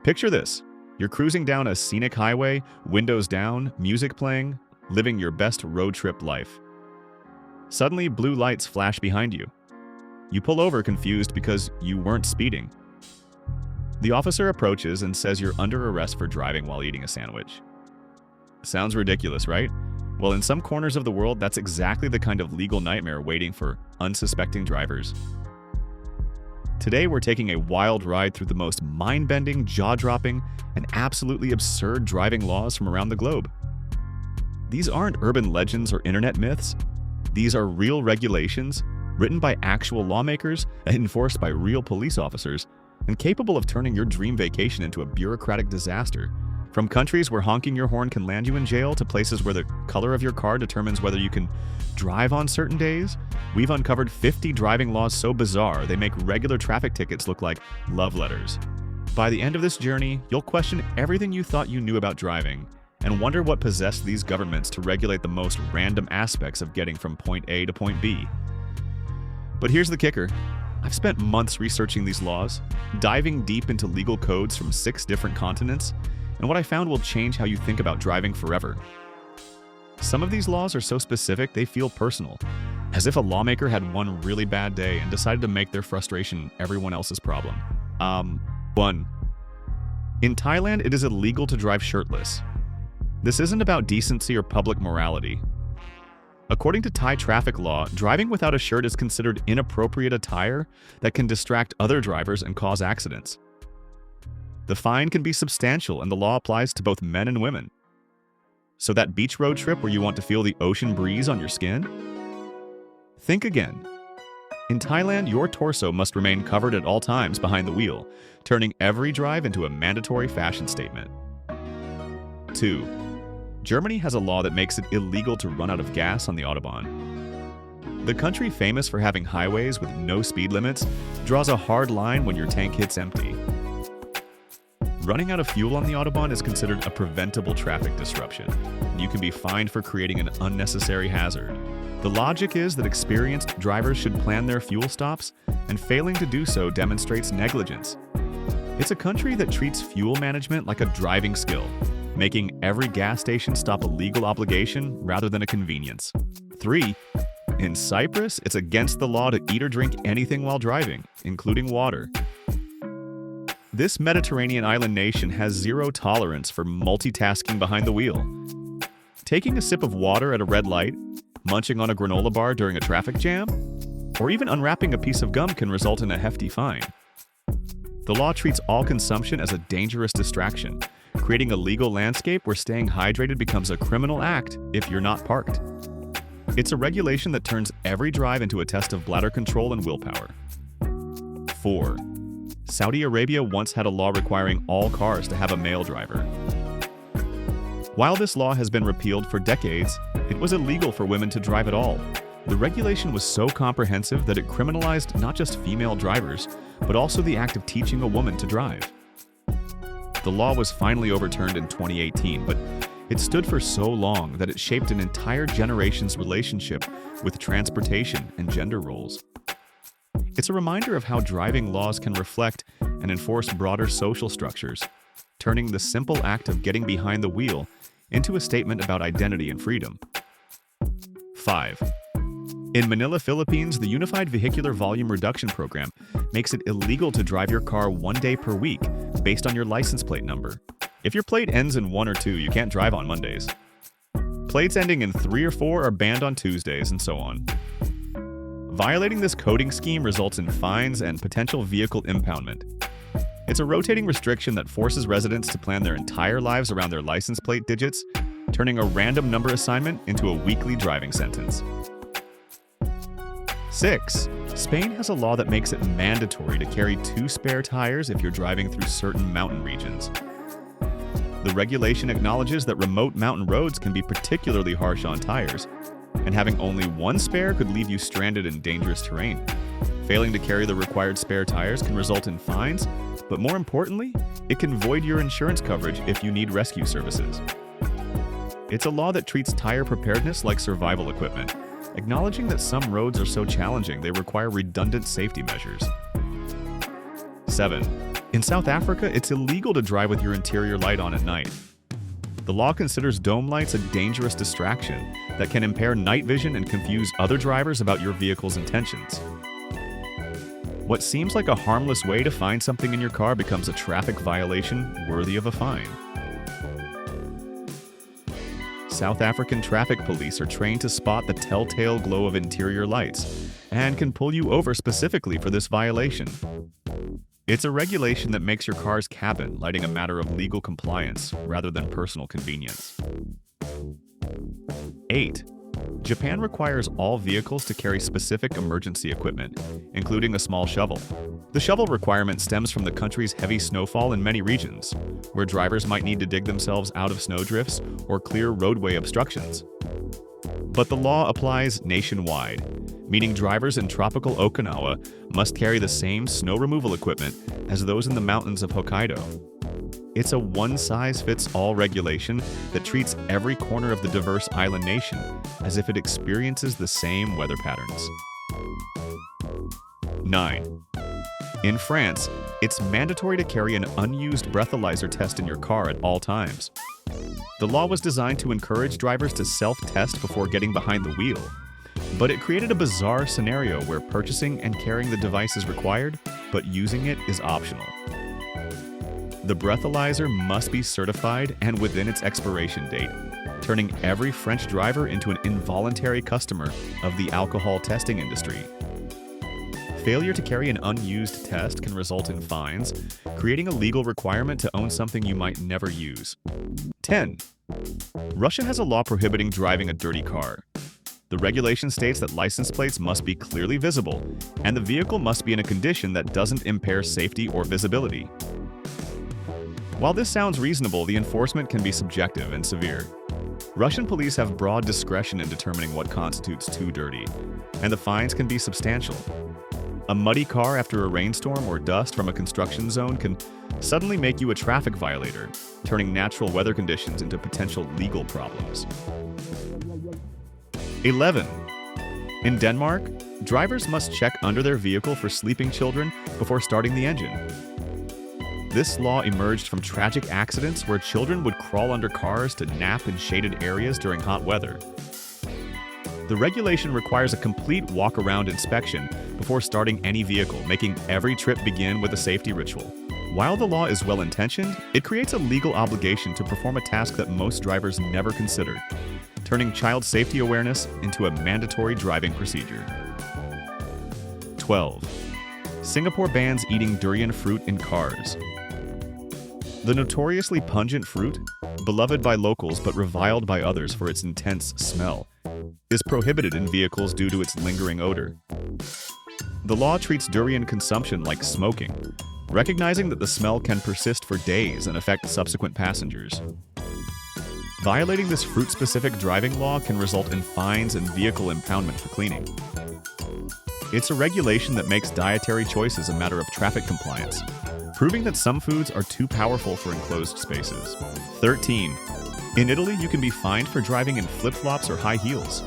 Picture this. You're cruising down a scenic highway, windows down, music playing, living your best road trip life. Suddenly, blue lights flash behind you. You pull over confused because you weren't speeding. The officer approaches and says you're under arrest for driving while eating a sandwich. Sounds ridiculous, right? Well, in some corners of the world, that's exactly the kind of legal nightmare waiting for unsuspecting drivers. Today, we're taking a wild ride through the most mind-bending, jaw-dropping, and absolutely absurd driving laws from around the globe. These aren't urban legends or internet myths. These are real regulations, written by actual lawmakers and enforced by real police officers, and capable of turning your dream vacation into a bureaucratic disaster. From countries where honking your horn can land you in jail to places where the color of your car determines whether you can drive on certain days, we've uncovered 50 driving laws so bizarre they make regular traffic tickets look like love letters. By the end of this journey, you'll question everything you thought you knew about driving and wonder what possessed these governments to regulate the most random aspects of getting from point A to point B. But here's the kicker. I've spent months researching these laws, diving deep into legal codes from 6 different continents, and what I found will change how you think about driving forever. Some of these laws are so specific they feel personal, as if a lawmaker had one really bad day and decided to make their frustration everyone else's problem. 1. In Thailand, it is illegal to drive shirtless. This isn't about decency or public morality. According to Thai traffic law, driving without a shirt is considered inappropriate attire that can distract other drivers and cause accidents. The fine can be substantial, and the law applies to both men and women. So that beach road trip where you want to feel the ocean breeze on your skin? Think again. In Thailand, your torso must remain covered at all times behind the wheel, turning every drive into a mandatory fashion statement. 2. Germany has a law that makes it illegal to run out of gas on the Autobahn. The country famous for having highways with no speed limits draws a hard line when your tank hits empty. Running out of fuel on the Autobahn is considered a preventable traffic disruption, and you can be fined for creating an unnecessary hazard. The logic is that experienced drivers should plan their fuel stops, and failing to do so demonstrates negligence. It's a country that treats fuel management like a driving skill, making every gas station stop a legal obligation rather than a convenience. 3. In Cyprus, it's against the law to eat or drink anything while driving, including water. This Mediterranean island nation has zero tolerance for multitasking behind the wheel. Taking a sip of water at a red light, munching on a granola bar during a traffic jam, or even unwrapping a piece of gum can result in a hefty fine. The law treats all consumption as a dangerous distraction, creating a legal landscape where staying hydrated becomes a criminal act if you're not parked. It's a regulation that turns every drive into a test of bladder control and willpower. 4. Saudi Arabia once had a law requiring all cars to have a male driver. While this law has been repealed for decades, it was illegal for women to drive at all. The regulation was so comprehensive that it criminalized not just female drivers, but also the act of teaching a woman to drive. The law was finally overturned in 2018, but it stood for so long that it shaped an entire generation's relationship with transportation and gender roles. It's a reminder of how driving laws can reflect and enforce broader social structures, turning the simple act of getting behind the wheel into a statement about identity and freedom. 5. In Manila, Philippines, the Unified Vehicular Volume Reduction Program makes it illegal to drive your car 1 day per week based on your license plate number. If your plate ends in 1 or 2, you can't drive on Mondays. Plates ending in 3 or 4 are banned on Tuesdays, and so on. Violating this coding scheme results in fines and potential vehicle impoundment. It's a rotating restriction that forces residents to plan their entire lives around their license plate digits, turning a random number assignment into a weekly driving sentence. 6. Spain has a law that makes it mandatory to carry 2 spare tires if you're driving through certain mountain regions. The regulation acknowledges that remote mountain roads can be particularly harsh on tires, and having only 1 spare could leave you stranded in dangerous terrain. Failing to carry the required spare tires can result in fines, but more importantly, it can void your insurance coverage if you need rescue services. It's a law that treats tire preparedness like survival equipment, acknowledging that some roads are so challenging they require redundant safety measures. 7. In South Africa, it's illegal to drive with your interior light on at night. The law considers dome lights a dangerous distraction that can impair night vision and confuse other drivers about your vehicle's intentions. What seems like a harmless way to find something in your car becomes a traffic violation worthy of a fine. South African traffic police are trained to spot the telltale glow of interior lights and can pull you over specifically for this violation. It's a regulation that makes your car's cabin lighting a matter of legal compliance rather than personal convenience. 8. Japan requires all vehicles to carry specific emergency equipment, including a small shovel. The shovel requirement stems from the country's heavy snowfall in many regions, where drivers might need to dig themselves out of snowdrifts or clear roadway obstructions. But the law applies nationwide, meaning drivers in tropical Okinawa must carry the same snow removal equipment as those in the mountains of Hokkaido. It's a one-size-fits-all regulation that treats every corner of the diverse island nation as if it experiences the same weather patterns. 9. In France, it's mandatory to carry an unused breathalyzer test in your car at all times. The law was designed to encourage drivers to self-test before getting behind the wheel, but it created a bizarre scenario where purchasing and carrying the device is required, but using it is optional. The breathalyzer must be certified and within its expiration date, turning every French driver into an involuntary customer of the alcohol testing industry. Failure to carry an unused test can result in fines, creating a legal requirement to own something you might never use. 10. Russia has a law prohibiting driving a dirty car. The regulation states that license plates must be clearly visible, and the vehicle must be in a condition that doesn't impair safety or visibility. While this sounds reasonable, the enforcement can be subjective and severe. Russian police have broad discretion in determining what constitutes too dirty, and the fines can be substantial. A muddy car after a rainstorm or dust from a construction zone can suddenly make you a traffic violator, turning natural weather conditions into potential legal problems. 11. In Denmark, drivers must check under their vehicle for sleeping children before starting the engine. This law emerged from tragic accidents where children would crawl under cars to nap in shaded areas during hot weather. The regulation requires a complete walk-around inspection before starting any vehicle, making every trip begin with a safety ritual. While the law is well-intentioned, it creates a legal obligation to perform a task that most drivers never consider, turning child safety awareness into a mandatory driving procedure. 12. Singapore bans eating durian fruit in cars. The notoriously pungent fruit, beloved by locals but reviled by others for its intense smell, is prohibited in vehicles due to its lingering odor. The law treats durian consumption like smoking, recognizing that the smell can persist for days and affect subsequent passengers. Violating this fruit-specific driving law can result in fines and vehicle impoundment for cleaning. It's a regulation that makes dietary choices a matter of traffic compliance, proving that some foods are too powerful for enclosed spaces. 13. In Italy, you can be fined for driving in flip-flops or high heels.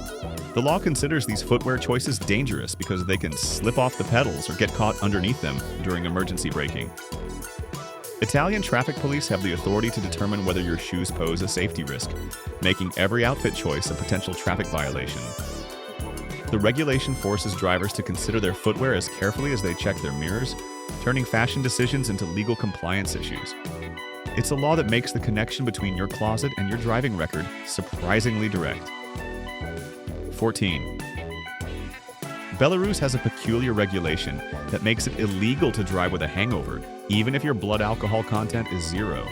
The law considers these footwear choices dangerous because they can slip off the pedals or get caught underneath them during emergency braking. Italian traffic police have the authority to determine whether your shoes pose a safety risk, making every outfit choice a potential traffic violation. The regulation forces drivers to consider their footwear as carefully as they check their mirrors, turning fashion decisions into legal compliance issues. It's a law that makes the connection between your closet and your driving record surprisingly direct. 14. Belarus has a peculiar regulation that makes it illegal to drive with a hangover, even if your blood alcohol content is 0.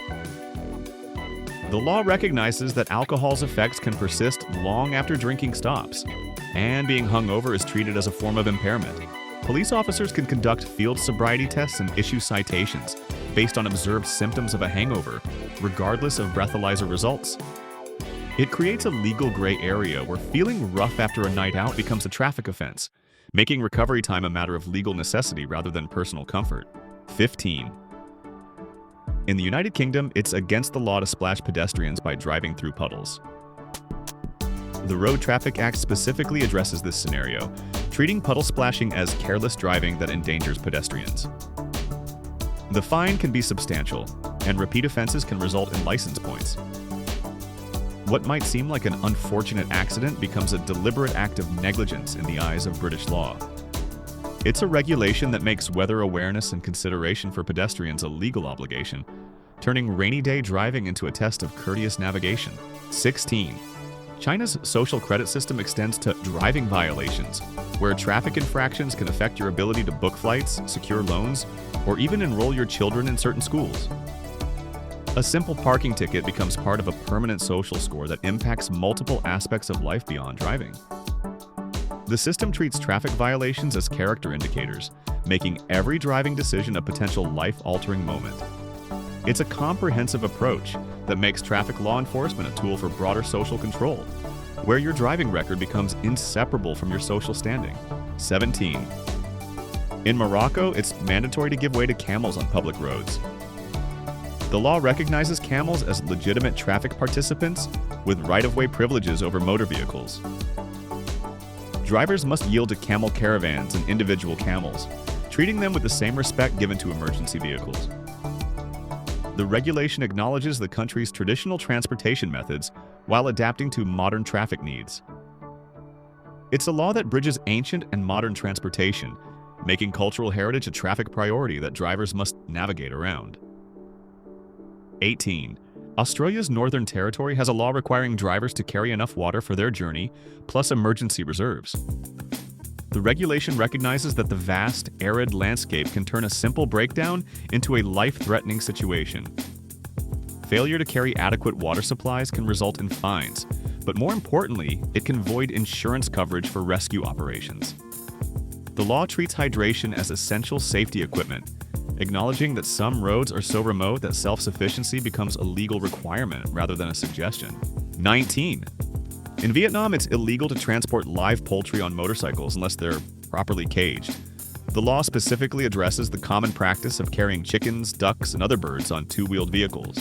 The law recognizes that alcohol's effects can persist long after drinking stops, and being hungover is treated as a form of impairment. Police officers can conduct field sobriety tests and issue citations based on observed symptoms of a hangover, regardless of breathalyzer results. It creates a legal gray area where feeling rough after a night out becomes a traffic offense, making recovery time a matter of legal necessity rather than personal comfort. 15. In the United Kingdom, it's against the law to splash pedestrians by driving through puddles. The Road Traffic Act specifically addresses this scenario, treating puddle splashing as careless driving that endangers pedestrians. The fine can be substantial, and repeat offenses can result in license points. What might seem like an unfortunate accident becomes a deliberate act of negligence in the eyes of British law. It's a regulation that makes weather awareness and consideration for pedestrians a legal obligation, turning rainy day driving into a test of courteous navigation. 16. China's social credit system extends to driving violations, where traffic infractions can affect your ability to book flights, secure loans, or even enroll your children in certain schools. A simple parking ticket becomes part of a permanent social score that impacts multiple aspects of life beyond driving. The system treats traffic violations as character indicators, making every driving decision a potential life-altering moment. It's a comprehensive approach that makes traffic law enforcement a tool for broader social control, where your driving record becomes inseparable from your social standing. 17. In Morocco, it's mandatory to give way to camels on public roads. The law recognizes camels as legitimate traffic participants with right-of-way privileges over motor vehicles. Drivers must yield to camel caravans and individual camels, treating them with the same respect given to emergency vehicles. The regulation acknowledges the country's traditional transportation methods while adapting to modern traffic needs. It's a law that bridges ancient and modern transportation, making cultural heritage a traffic priority that drivers must navigate around. 18. Australia's Northern Territory has a law requiring drivers to carry enough water for their journey, plus emergency reserves. The regulation recognizes that the vast, arid landscape can turn a simple breakdown into a life-threatening situation. Failure to carry adequate water supplies can result in fines, but more importantly, it can void insurance coverage for rescue operations. The law treats hydration as essential safety equipment, acknowledging that some roads are so remote that self-sufficiency becomes a legal requirement rather than a suggestion. 19. In Vietnam, it's illegal to transport live poultry on motorcycles unless they're properly caged. The law specifically addresses the common practice of carrying chickens, ducks, and other birds on two-wheeled vehicles.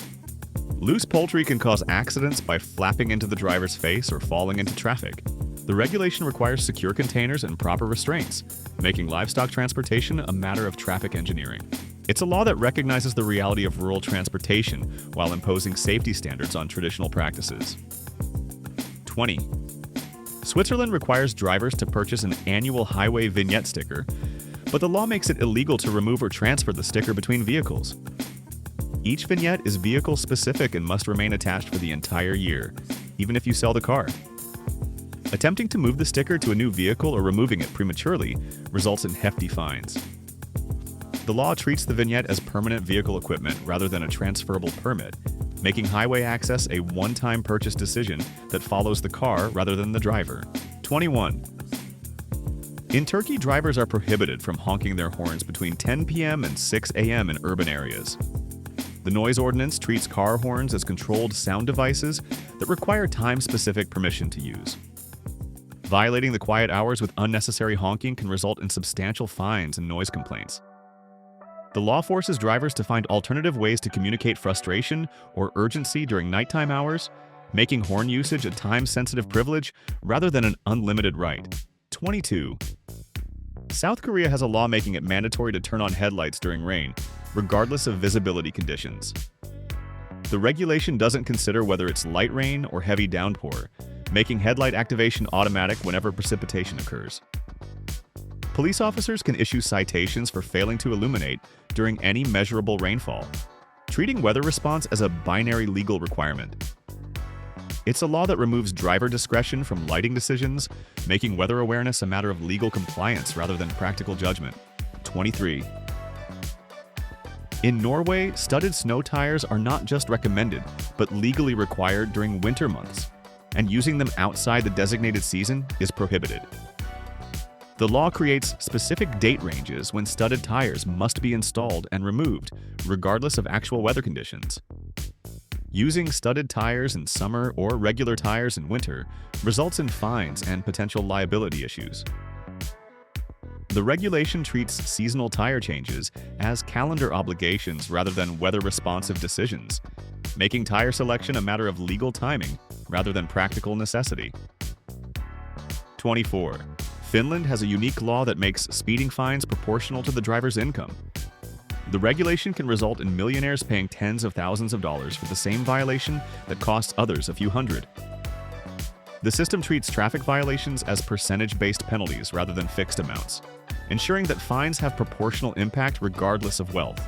Loose poultry can cause accidents by flapping into the driver's face or falling into traffic. The regulation requires secure containers and proper restraints, making livestock transportation a matter of traffic engineering. It's a law that recognizes the reality of rural transportation while imposing safety standards on traditional practices. 20. Switzerland requires drivers to purchase an annual highway vignette sticker, but the law makes it illegal to remove or transfer the sticker between vehicles. Each vignette is vehicle-specific and must remain attached for the entire year, even if you sell the car. Attempting to move the sticker to a new vehicle or removing it prematurely results in hefty fines. The law treats the vignette as permanent vehicle equipment rather than a transferable permit, making highway access a one-time purchase decision that follows the car rather than the driver. 21. In Turkey, drivers are prohibited from honking their horns between 10 p.m. and 6 a.m. in urban areas. The noise ordinance treats car horns as controlled sound devices that require time-specific permission to use. Violating the quiet hours with unnecessary honking can result in substantial fines and noise complaints. The law forces drivers to find alternative ways to communicate frustration or urgency during nighttime hours, making horn usage a time-sensitive privilege rather than an unlimited right. 22. South Korea has a law making it mandatory to turn on headlights during rain, regardless of visibility conditions. The regulation doesn't consider whether it's light rain or heavy downpour, making headlight activation automatic whenever precipitation occurs. Police officers can issue citations for failing to illuminate during any measurable rainfall, treating weather response as a binary legal requirement. It's a law that removes driver discretion from lighting decisions, making weather awareness a matter of legal compliance rather than practical judgment. 23. In Norway, studded snow tires are not just recommended, but legally required during winter months, and using them outside the designated season is prohibited. The law creates specific date ranges when studded tires must be installed and removed, regardless of actual weather conditions. Using studded tires in summer or regular tires in winter results in fines and potential liability issues. The regulation treats seasonal tire changes as calendar obligations rather than weather-responsive decisions, making tire selection a matter of legal timing rather than practical necessity. 24. Finland has a unique law that makes speeding fines proportional to the driver's income. The regulation can result in millionaires paying tens of thousands of dollars for the same violation that costs others a few hundred. The system treats traffic violations as percentage-based penalties rather than fixed amounts, ensuring that fines have proportional impact regardless of wealth.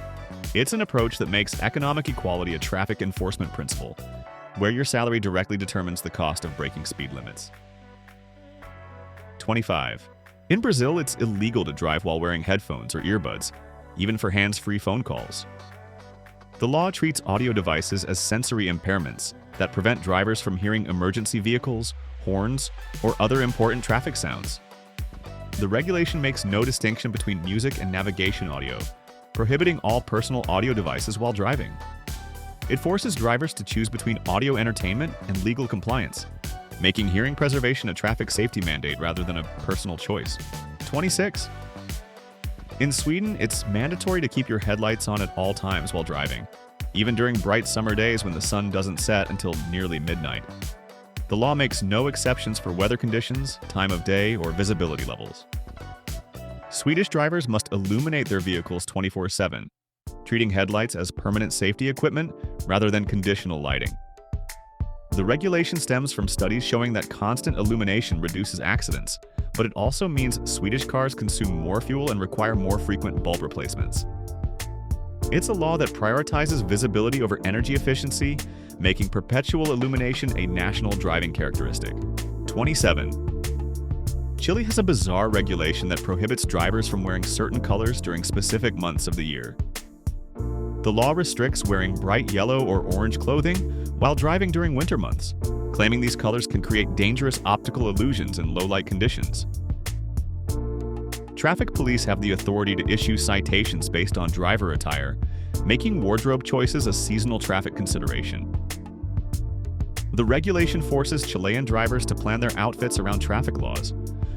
It's an approach that makes economic equality a traffic enforcement principle, where your salary directly determines the cost of breaking speed limits. 25. In Brazil, it's illegal to drive while wearing headphones or earbuds, even for hands-free phone calls. The law treats audio devices as sensory impairments that prevent drivers from hearing emergency vehicles, horns, or other important traffic sounds. The regulation makes no distinction between music and navigation audio, prohibiting all personal audio devices while driving. It forces drivers to choose between audio entertainment and legal compliance, making hearing preservation a traffic safety mandate rather than a personal choice. 26. In Sweden, it's mandatory to keep your headlights on at all times while driving, even during bright summer days when the sun doesn't set until nearly midnight. The law makes no exceptions for weather conditions, time of day, or visibility levels. Swedish drivers must illuminate their vehicles 24/7, treating headlights as permanent safety equipment rather than conditional lighting. The regulation stems from studies showing that constant illumination reduces accidents, but it also means Swedish cars consume more fuel and require more frequent bulb replacements. It's a law that prioritizes visibility over energy efficiency, making perpetual illumination a national driving characteristic. 27. Chile has a bizarre regulation that prohibits drivers from wearing certain colors during specific months of the year. The law restricts wearing bright yellow or orange clothing while driving during winter months, claiming these colors can create dangerous optical illusions in low-light conditions. Traffic police have the authority to issue citations based on driver attire, making wardrobe choices a seasonal traffic consideration. The regulation forces Chilean drivers to plan their outfits around traffic laws,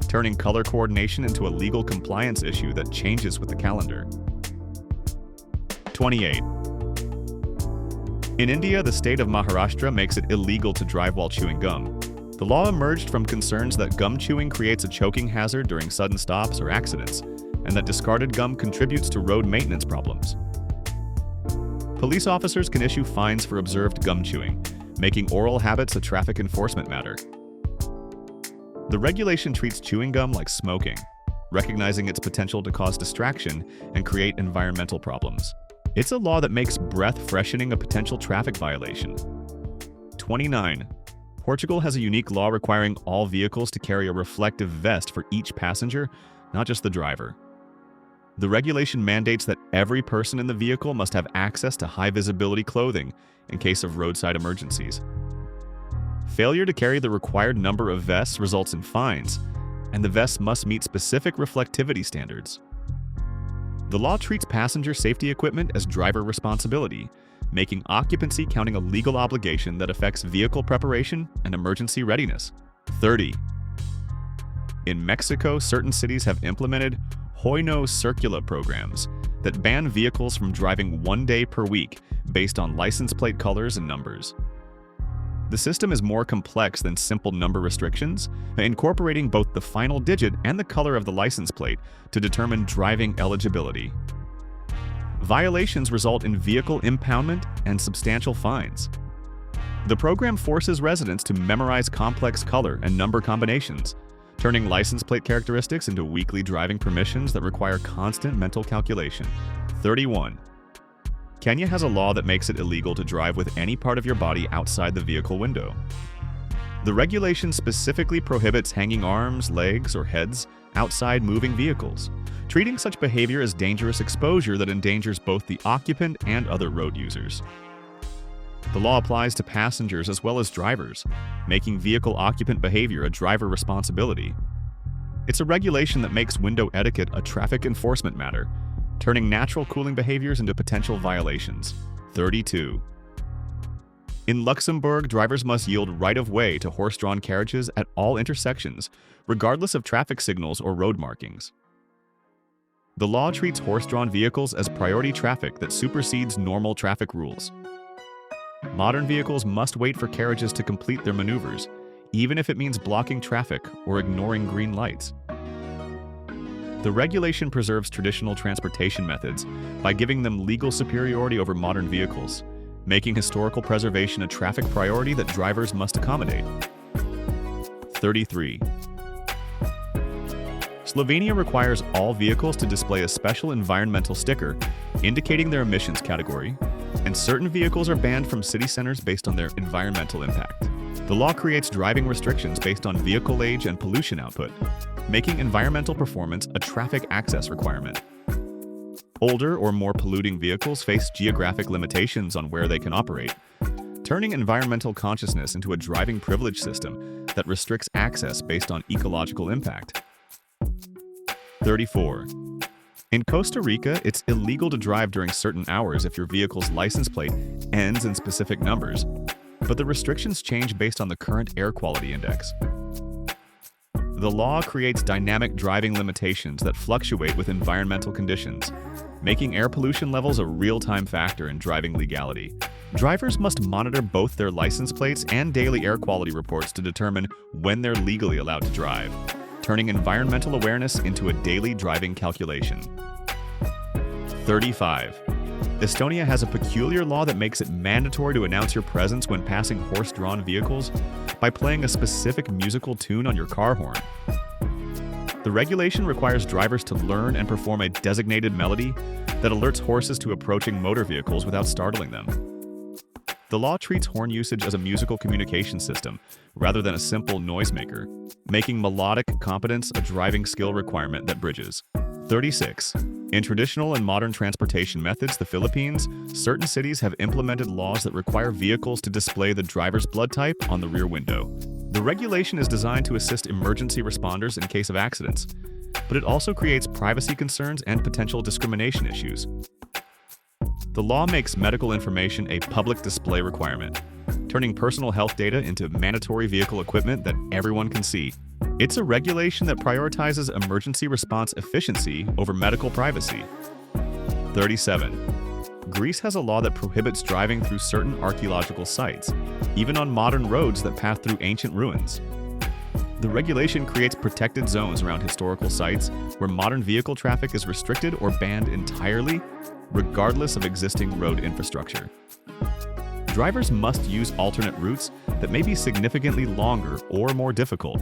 turning color coordination into a legal compliance issue that changes with the calendar. 28. In India, the state of Maharashtra makes it illegal to drive while chewing gum. The law emerged from concerns that gum chewing creates a choking hazard during sudden stops or accidents, and that discarded gum contributes to road maintenance problems. Police officers can issue fines for observed gum chewing, making oral habits a traffic enforcement matter. The regulation treats chewing gum like smoking, recognizing its potential to cause distraction and create environmental problems. It's a law that makes breath freshening a potential traffic violation. 29. Portugal has a unique law requiring all vehicles to carry a reflective vest for each passenger, not just the driver. The regulation mandates that every person in the vehicle must have access to high-visibility clothing in case of roadside emergencies. Failure to carry the required number of vests results in fines, and the vests must meet specific reflectivity standards. The law treats passenger safety equipment as driver responsibility, making occupancy counting a legal obligation that affects vehicle preparation and emergency readiness. 30. In Mexico, certain cities have implemented Hoy No Circula programs that ban vehicles from driving 1 day per week based on license plate colors and numbers. The system is more complex than simple number restrictions, incorporating both the final digit and the color of the license plate to determine driving eligibility. Violations result in vehicle impoundment and substantial fines. The program forces residents to memorize complex color and number combinations, turning license plate characteristics into weekly driving permissions that require constant mental calculation. 31. Kenya has a law that makes it illegal to drive with any part of your body outside the vehicle window. The regulation specifically prohibits hanging arms, legs, or heads outside moving vehicles, treating such behavior as dangerous exposure that endangers both the occupant and other road users. The law applies to passengers as well as drivers, making vehicle occupant behavior a driver responsibility. It's a regulation that makes window etiquette a traffic enforcement matter, turning natural cooling behaviors into potential violations. 32. In Luxembourg, drivers must yield right-of-way to horse-drawn carriages at all intersections, regardless of traffic signals or road markings. The law treats horse-drawn vehicles as priority traffic that supersedes normal traffic rules. Modern vehicles must wait for carriages to complete their maneuvers, even if it means blocking traffic or ignoring green lights. The regulation preserves traditional transportation methods by giving them legal superiority over modern vehicles, making historical preservation a traffic priority that drivers must accommodate. 33. Slovenia requires all vehicles to display a special environmental sticker indicating their emissions category, and certain vehicles are banned from city centers based on their environmental impact. The law creates driving restrictions based on vehicle age and pollution output, making environmental performance a traffic access requirement. Older or more polluting vehicles face geographic limitations on where they can operate, turning environmental consciousness into a driving privilege system that restricts access based on ecological impact. 34. In Costa Rica, it's illegal to drive during certain hours if your vehicle's license plate ends in specific numbers, but the restrictions change based on the current air quality index. The law creates dynamic driving limitations that fluctuate with environmental conditions, making air pollution levels a real-time factor in driving legality. Drivers must monitor both their license plates and daily air quality reports to determine when they're legally allowed to drive, turning environmental awareness into a daily driving calculation. 35. Estonia has a peculiar law that makes it mandatory to announce your presence when passing horse-drawn vehicles by playing a specific musical tune on your car horn. The regulation requires drivers to learn and perform a designated melody that alerts horses to approaching motor vehicles without startling them. The law treats horn usage as a musical communication system rather than a simple noisemaker, making melodic competence a driving skill requirement that bridges. 36. In traditional and modern transportation methods, the Philippines, certain cities have implemented laws that require vehicles to display the driver's blood type on the rear window. The regulation is designed to assist emergency responders in case of accidents, but it also creates privacy concerns and potential discrimination issues. The law makes medical information a public display requirement, turning personal health data into mandatory vehicle equipment that everyone can see. It's a regulation that prioritizes emergency response efficiency over medical privacy. 37. Greece has a law that prohibits driving through certain archaeological sites, even on modern roads that path through ancient ruins. The regulation creates protected zones around historical sites where modern vehicle traffic is restricted or banned entirely, regardless of existing road infrastructure. Drivers must use alternate routes that may be significantly longer or more difficult,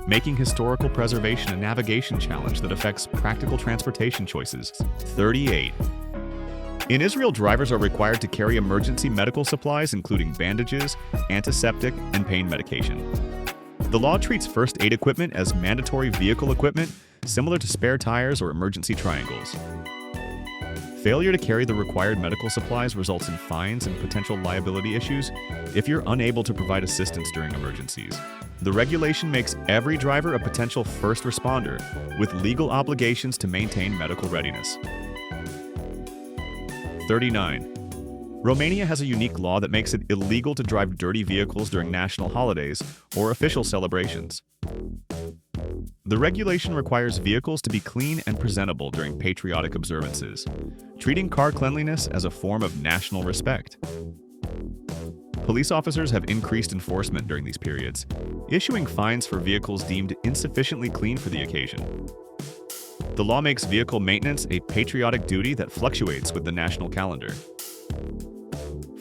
making historical preservation a navigation challenge that affects practical transportation choices. 38. In Israel, drivers are required to carry emergency medical supplies including bandages, antiseptic, and pain medication. The law treats first aid equipment as mandatory vehicle equipment, similar to spare tires or emergency triangles. Failure to carry the required medical supplies results in fines and potential liability issues if you're unable to provide assistance during emergencies. The regulation makes every driver a potential first responder, with legal obligations to maintain medical readiness. 39. Romania has a unique law that makes it illegal to drive dirty vehicles during national holidays or official celebrations. The regulation requires vehicles to be clean and presentable during patriotic observances, treating car cleanliness as a form of national respect. Police officers have increased enforcement during these periods, issuing fines for vehicles deemed insufficiently clean for the occasion. The law makes vehicle maintenance a patriotic duty that fluctuates with the national calendar.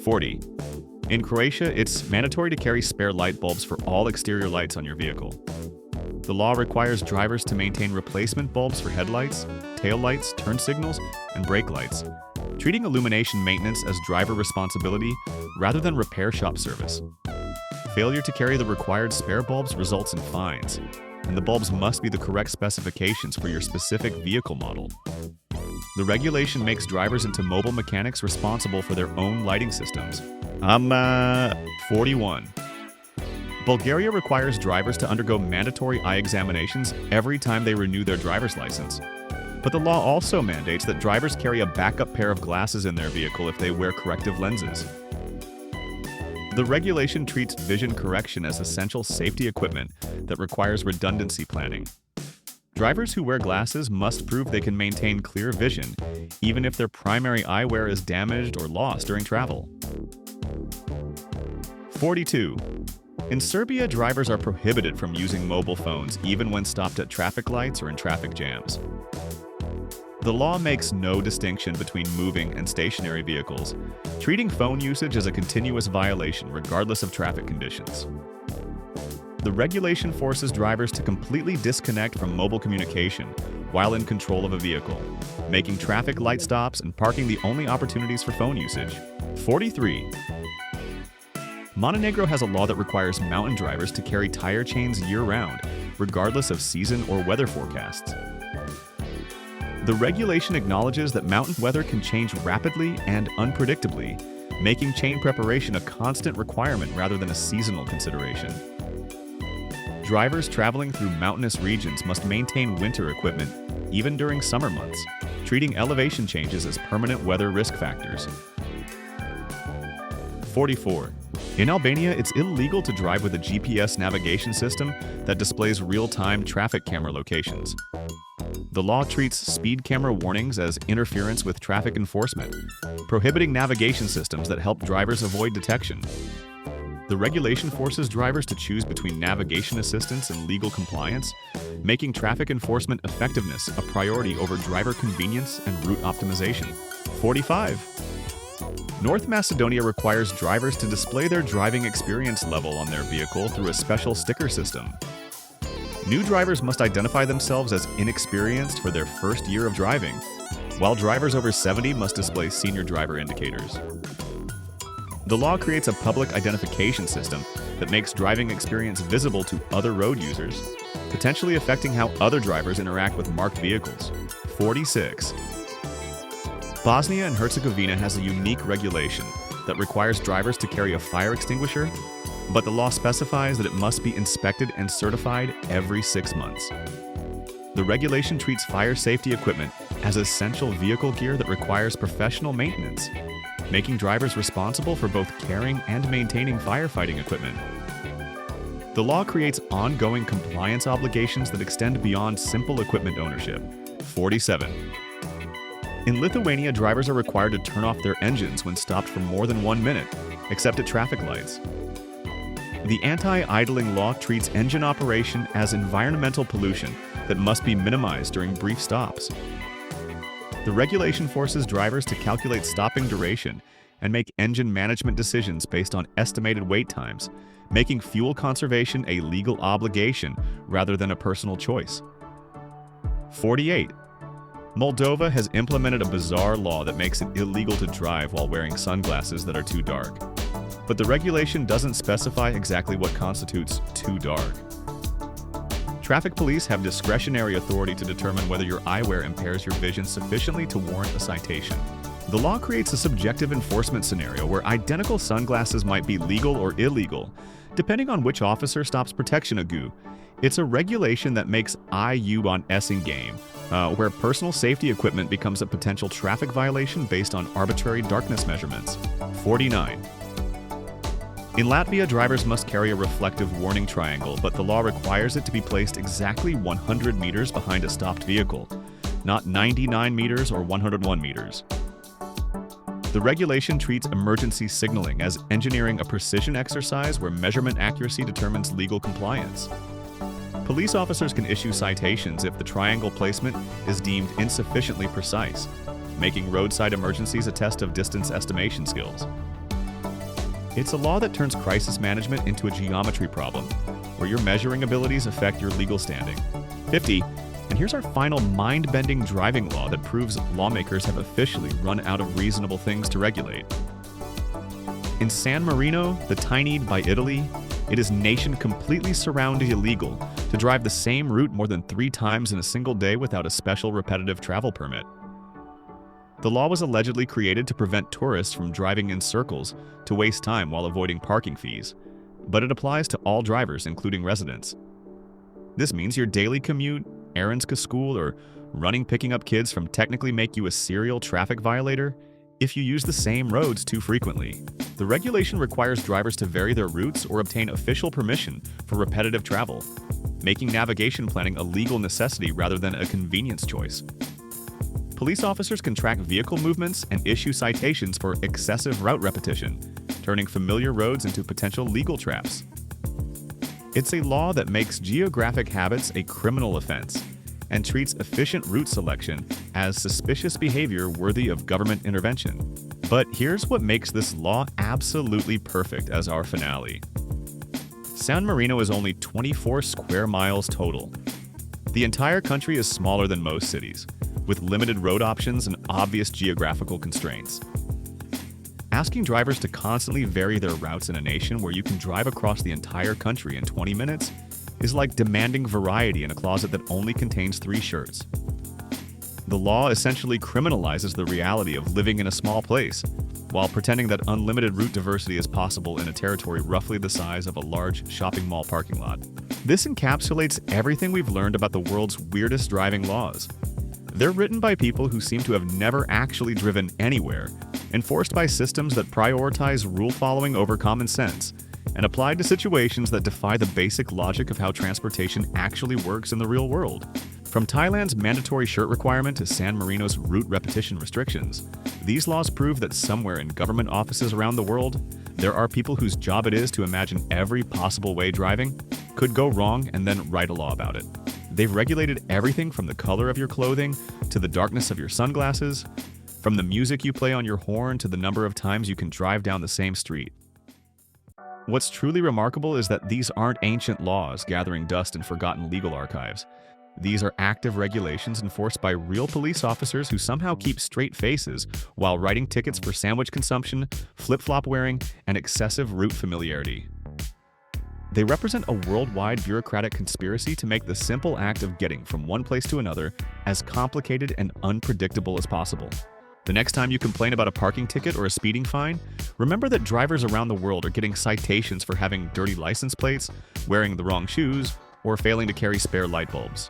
40. In Croatia, it's mandatory to carry spare light bulbs for all exterior lights on your vehicle. The law requires drivers to maintain replacement bulbs for headlights, tail lights, turn signals, and brake lights, treating illumination maintenance as driver responsibility rather than repair shop service. Failure to carry the required spare bulbs results in fines, and the bulbs must be the correct specifications for your specific vehicle model. The regulation makes drivers into mobile mechanics responsible for their own lighting systems. 41. Bulgaria requires drivers to undergo mandatory eye examinations every time they renew their driver's license. But the law also mandates that drivers carry a backup pair of glasses in their vehicle if they wear corrective lenses. The regulation treats vision correction as essential safety equipment that requires redundancy planning. Drivers who wear glasses must prove they can maintain clear vision, even if their primary eyewear is damaged or lost during travel. 42. In Serbia, drivers are prohibited from using mobile phones even when stopped at traffic lights or in traffic jams. The law makes no distinction between moving and stationary vehicles, treating phone usage as a continuous violation regardless of traffic conditions. The regulation forces drivers to completely disconnect from mobile communication while in control of a vehicle, making traffic light stops and parking the only opportunities for phone usage. 43. Montenegro has a law that requires mountain drivers to carry tire chains year-round, regardless of season or weather forecasts. The regulation acknowledges that mountain weather can change rapidly and unpredictably, making chain preparation a constant requirement rather than a seasonal consideration. Drivers traveling through mountainous regions must maintain winter equipment, even during summer months, treating elevation changes as permanent weather risk factors. 44. In Albania, it's illegal to drive with a GPS navigation system that displays real-time traffic camera locations. The law treats speed camera warnings as interference with traffic enforcement, prohibiting navigation systems that help drivers avoid detection. The regulation forces drivers to choose between navigation assistance and legal compliance, making traffic enforcement effectiveness a priority over driver convenience and route optimization. 45. North Macedonia requires drivers to display their driving experience level on their vehicle through a special sticker system. New drivers must identify themselves as inexperienced for their first year of driving, while drivers over 70 must display senior driver indicators. The law creates a public identification system that makes driving experience visible to other road users, potentially affecting how other drivers interact with marked vehicles. 46. Bosnia and Herzegovina has a unique regulation that requires drivers to carry a fire extinguisher, but the law specifies that it must be inspected and certified every 6 months. The regulation treats fire safety equipment as essential vehicle gear that requires professional maintenance, making drivers responsible for both carrying and maintaining firefighting equipment. The law creates ongoing compliance obligations that extend beyond simple equipment ownership. 47. In Lithuania, drivers are required to turn off their engines when stopped for more than 1 minute, except at traffic lights. The anti-idling law treats engine operation as environmental pollution that must be minimized during brief stops. The regulation forces drivers to calculate stopping duration and make engine management decisions based on estimated wait times, making fuel conservation a legal obligation rather than a personal choice. 48. Moldova has implemented a bizarre law that makes it illegal to drive while wearing sunglasses that are too dark. But the regulation doesn't specify exactly what constitutes too dark. Traffic police have discretionary authority to determine whether your eyewear impairs your vision sufficiently to warrant a citation. The law creates a subjective enforcement scenario where identical sunglasses might be legal or illegal, depending on which officer stops protection agu. It's a regulation that makes IU on Essing game, where personal safety equipment becomes a potential traffic violation based on arbitrary darkness measurements. 49. In Latvia, drivers must carry a reflective warning triangle, but the law requires it to be placed exactly 100 meters behind a stopped vehicle, not 99 meters or 101 meters. The regulation treats emergency signaling as engineering a precision exercise where measurement accuracy determines legal compliance. Police officers can issue citations if the triangle placement is deemed insufficiently precise, making roadside emergencies a test of distance estimation skills. It's a law that turns crisis management into a geometry problem, where your measuring abilities affect your legal standing. 50. And here's our final mind-bending driving law that proves lawmakers have officially run out of reasonable things to regulate. In San Marino, the tiny by Italy, it is nation completely surrounded illegal to drive the same route more than 3 times in a single day without a special repetitive travel permit. The law was allegedly created to prevent tourists from driving in circles to waste time while avoiding parking fees, but it applies to all drivers, including residents. This means your daily commute, errands to school, or running picking up kids from technically make you a serial traffic violator if you use the same roads too frequently. The regulation requires drivers to vary their routes or obtain official permission for repetitive travel, making navigation planning a legal necessity rather than a convenience choice. Police officers can track vehicle movements and issue citations for excessive route repetition, turning familiar roads into potential legal traps. It's a law that makes geographic habits a criminal offense and treats efficient route selection as suspicious behavior worthy of government intervention. But here's what makes this law absolutely perfect as our finale. San Marino is only 24 square miles total. The entire country is smaller than most cities, with limited road options and obvious geographical constraints. Asking drivers to constantly vary their routes in a nation where you can drive across the entire country in 20 minutes is like demanding variety in a closet that only contains 3 shirts. The law essentially criminalizes the reality of living in a small place, while pretending that unlimited route diversity is possible in a territory roughly the size of a large shopping mall parking lot. This encapsulates everything we've learned about the world's weirdest driving laws. They're written by people who seem to have never actually driven anywhere, enforced by systems that prioritize rule following over common sense, and applied to situations that defy the basic logic of how transportation actually works in the real world. From Thailand's mandatory shirt requirement to San Marino's route repetition restrictions, these laws prove that somewhere in government offices around the world, there are people whose job it is to imagine every possible way driving could go wrong and then write a law about it. They've regulated everything from the color of your clothing to the darkness of your sunglasses, from the music you play on your horn to the number of times you can drive down the same street. What's truly remarkable is that these aren't ancient laws gathering dust in forgotten legal archives. These are active regulations enforced by real police officers who somehow keep straight faces while writing tickets for sandwich consumption, flip-flop wearing, and excessive route familiarity. They represent a worldwide bureaucratic conspiracy to make the simple act of getting from one place to another as complicated and unpredictable as possible. The next time you complain about a parking ticket or a speeding fine, remember that drivers around the world are getting citations for having dirty license plates, wearing the wrong shoes, or failing to carry spare light bulbs.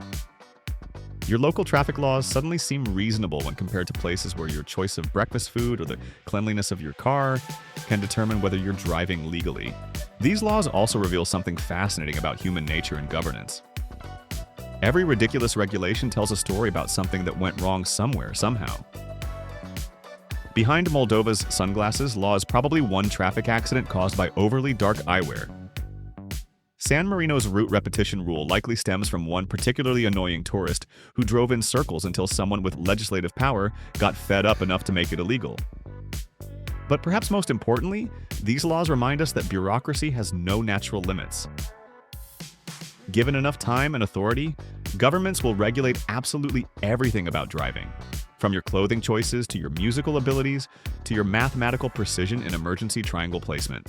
Your local traffic laws suddenly seem reasonable when compared to places where your choice of breakfast food or the cleanliness of your car can determine whether you're driving legally. These laws also reveal something fascinating about human nature and governance. Every ridiculous regulation tells a story about something that went wrong somewhere, somehow. Behind Moldova's sunglasses law is probably one traffic accident caused by overly dark eyewear. San Marino's route repetition rule likely stems from one particularly annoying tourist who drove in circles until someone with legislative power got fed up enough to make it illegal. But perhaps most importantly, these laws remind us that bureaucracy has no natural limits. Given enough time and authority, governments will regulate absolutely everything about driving, from your clothing choices to your musical abilities to your mathematical precision in emergency triangle placement.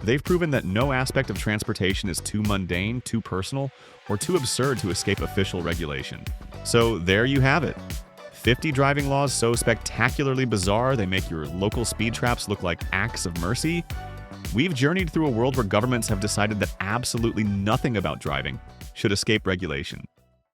They've proven that no aspect of transportation is too mundane, too personal, or too absurd to escape official regulation. So there you have it. 50 driving laws so spectacularly bizarre they make your local speed traps look like acts of mercy. We've journeyed through a world where governments have decided that absolutely nothing about driving should escape regulation.